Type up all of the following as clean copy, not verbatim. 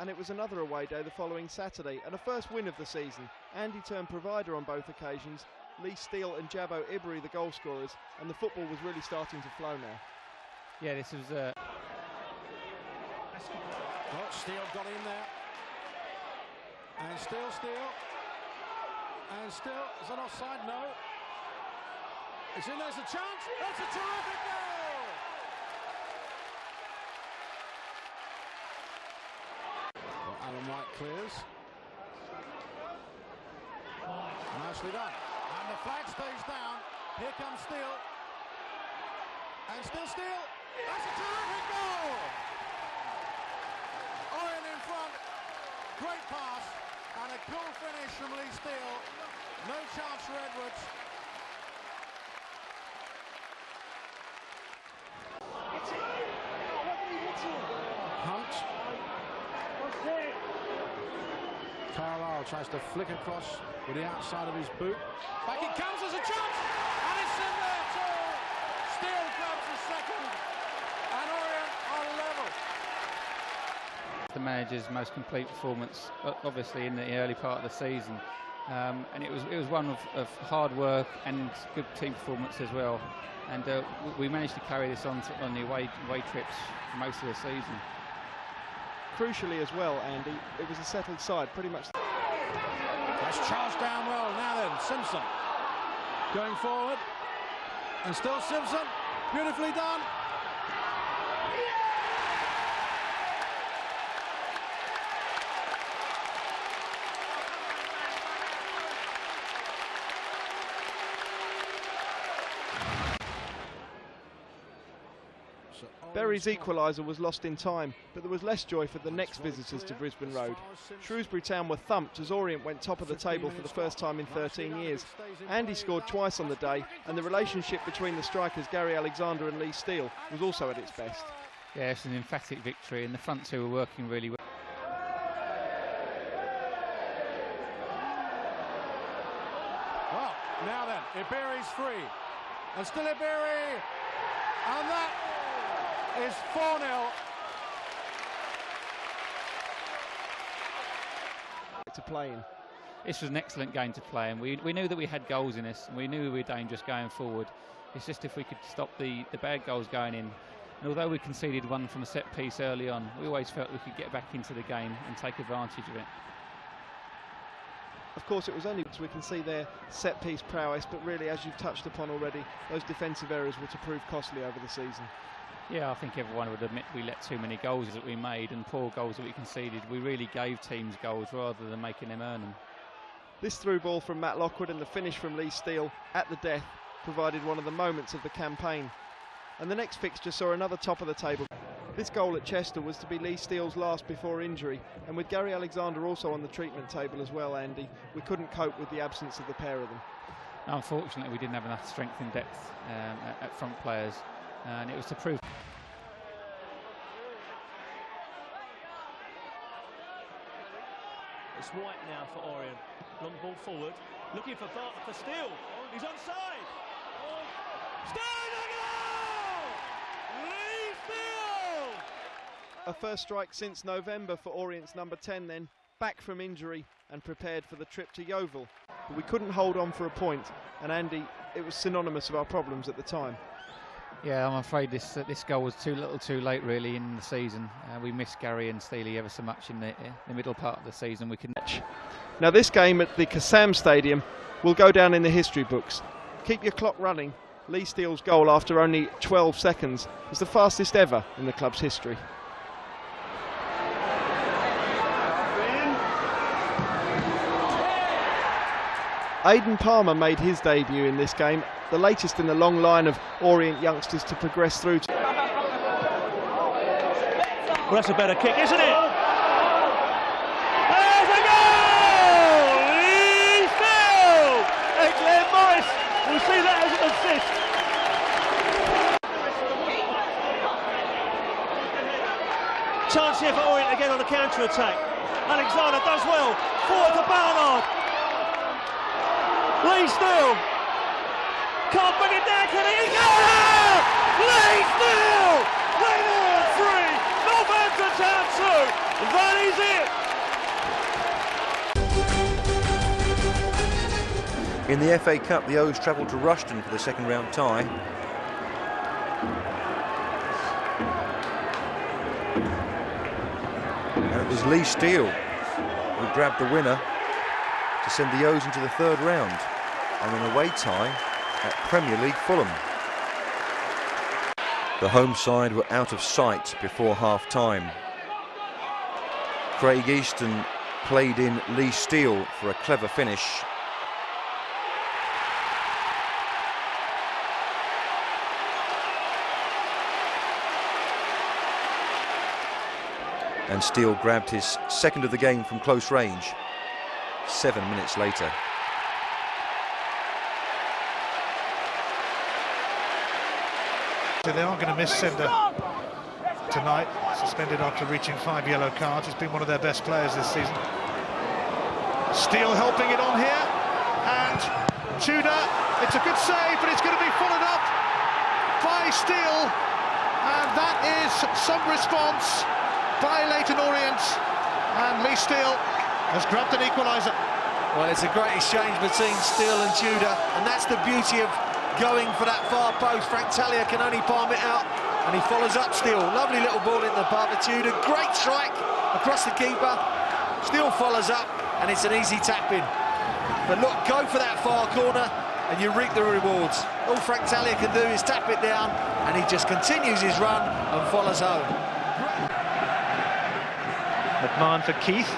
and it was another away day the following Saturday, and a first win of the season. Andy turned provider on both occasions, Lee Steele and Jabbo Ibri the goal scorers, and the football was really starting to flow now. Yeah, this was... Well, Steele got in there. And Steele. And Steele, is that offside? No. It's in, there's a chance. That's a terrific goal! Well, Alan White clears. Nicely done. And the flag stays down. Here comes Steele. And still Steele. That's a terrific goal! Orient in front. Great pass. And a cool finish from Lee Steele. No chance for Edwards. Hunt. Carlisle tries to flick across with the outside of his boot. Back it comes, there's a chance! And it's in there too! Steele comes the second. And Orient are level. The manager's most complete performance, obviously in the early part of the season, and it was one of hard work and good team performance as well. And we managed to carry this on the away trips for most of the season. Crucially as well, Andy, it was a settled side, pretty much. That's charged down well. Now then, Simpson going forward, and still Simpson, beautifully done. Bury's equaliser was lost in time, but there was less joy for the next visitors to Brisbane Road. Shrewsbury Town were thumped as Orient went top of the table for the first time in 13 years. Andy scored twice on the day, and the relationship between the strikers Gary Alexander and Lee Steele was also at its best. Yeah, it's an emphatic victory, and the front two were working really well. Well, now then, Iberi's free, and still Iberi, and that is 4-0. To play in. This was an excellent game to play, and we knew that we had goals in us, and we knew we were dangerous going forward. It's just if we could stop the bad goals going in. And although we conceded one from a set piece early on, we always felt we could get back into the game and take advantage of it. Of course, it was only we can see their set-piece prowess, but really, as you've touched upon already, those defensive errors were to prove costly over the season. Yeah, I think everyone would admit we let too many goals that we made and poor goals that we conceded. We really gave teams goals rather than making them earn them. This through ball from Matt Lockwood and the finish from Lee Steele at the death provided one of the moments of the campaign. And the next fixture saw another top of the table. This goal at Chester was to be Lee Steele's last before injury, and with Gary Alexander also on the treatment table as well, Andy, we couldn't cope with the absence of the pair of them. Unfortunately, we didn't have enough strength and depth at front players, and it was to prove. It's White now for Orient. Long ball forward, looking for Steele. He's onside. Steele, Lee Steele! A first strike since November for Orient's number 10 then, back from injury and prepared for the trip to Yeovil. But we couldn't hold on for a point, and Andy, it was synonymous of our problems at the time. Yeah, I'm afraid this goal was too little too late really in the season. We missed Gary and Steele ever so much in the middle part of the season. We couldn't. Now this game at the Kassam Stadium will go down in the history books. Keep your clock running. Lee Steele's goal after only 12 seconds is the fastest ever in the club's history. Aidan Palmer made his debut in this game, the latest in the long line of Orient youngsters to progress through to... Well, that's a better kick, isn't it? There's a goal! Lee Steele! And Glenn Morris will see that as an assist. Chance here for Orient again on the counter-attack. Alexander does well. Forward to Barnard. Lee Steele can't bring it down, can he? Lee Steele! Leyton Orient 3, Northampton Town 2. That is it. In the FA Cup, the O's travelled to Rushden for the second round tie. And it was Lee Steele who grabbed the winner to send the O's into the third round and an away tie at Premier League Fulham. The home side were out of sight before half-time. Craig Easton played in Lee Steele for a clever finish. And Steele grabbed his second of the game from close range 7 minutes later. So they are going to miss Cinder tonight, suspended after reaching 5 yellow cards. He's been one of their best players this season. Steele helping it on here, and Tudor, it's a good save, but it's going to be followed up by Steele, and that is some response by Leyton Orient, and Lee Steele has grabbed an equaliser. Well, it's a great exchange between Steele and Tudor, and that's the beauty of going for that far post. Frank Talia can only palm it out, and he follows up Steele. Lovely little ball in the path of Tudor. Great strike across the keeper. Steele follows up, and it's an easy tap in. But look, go for that far corner, and you reap the rewards. All Frank Talia can do is tap it down, and he just continues his run and follows home. McMahon for Keith,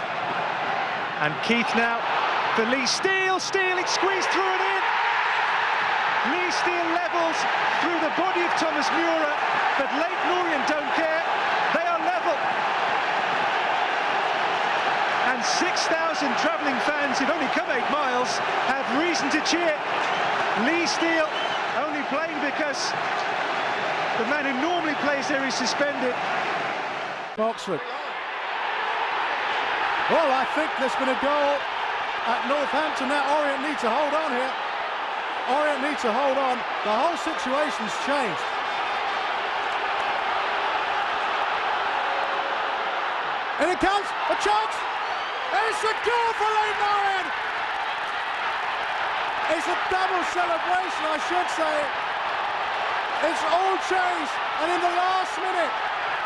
and Keith now for Lee Steele. Steele, it's squeezed through and in. Lee Steele levels through the body of Thomas Muir, but Leyton Orient don't care. They are level. And 6,000 travelling fans who've only come 8 miles have reason to cheer. Lee Steele only playing because the man who normally plays there is suspended. Oxford. Well, I think there's been a goal at Northampton. Now Orient need to hold on here. Orient need to hold on. The whole situation's changed. And it comes, a chance. It's a goal for Leyton Orient. It's a double celebration, I should say. It's all changed, and in the last minute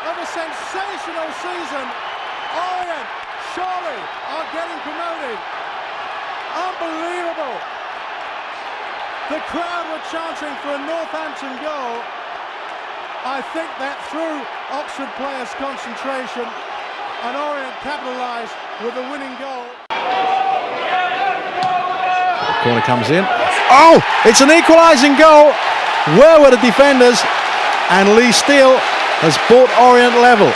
of a sensational season, Orient surely are getting promoted. Unbelievable. The crowd were chanting for a Northampton goal. I think that threw Oxford players' concentration, and Orient capitalised with the winning goal. Corner comes in. Oh, it's an equalising goal. Where were the defenders? And Lee Steele has brought Orient level.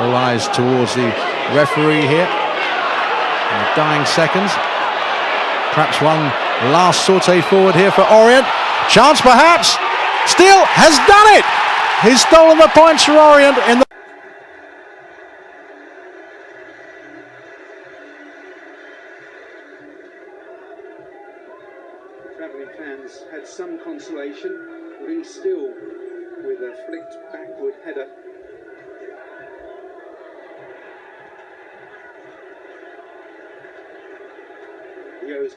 All eyes towards the referee here. In the dying seconds. Perhaps one last saute forward here for Orient. Chance perhaps. Steele has done it. He's stolen the points for Orient in the... Travelling fans had some consolation. Lee Steele with a flicked backward header. The O's